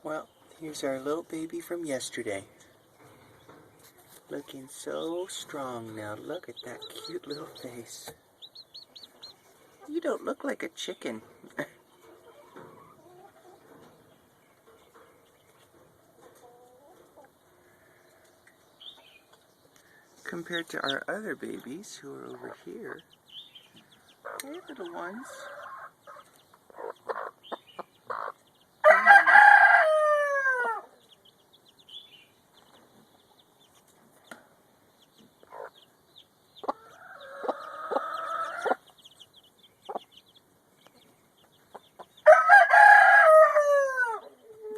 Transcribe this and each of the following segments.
Well, here's our little baby from yesterday. Looking so strong now. Look at that cute little face. You don't look like a chicken. Compared to our other babies who are over here. Hey, little ones.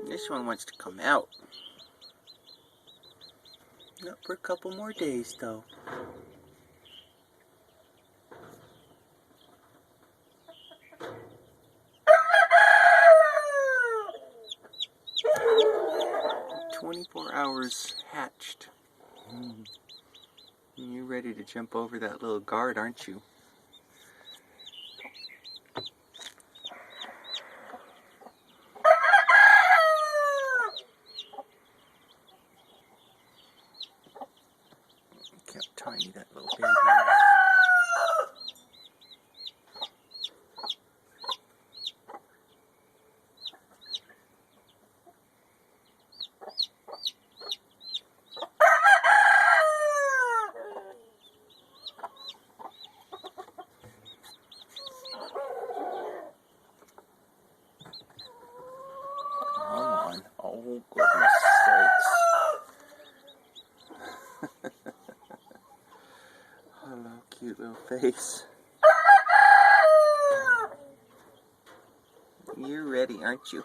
This one wants to come out. Not for a couple more days, though. "... 24 hours hatched. You're ready to jump over that little guard, aren't you? Look how tiny that little baby is. Come on. Oh, goodness sakes. Hello, cute little face. You're ready, aren't you?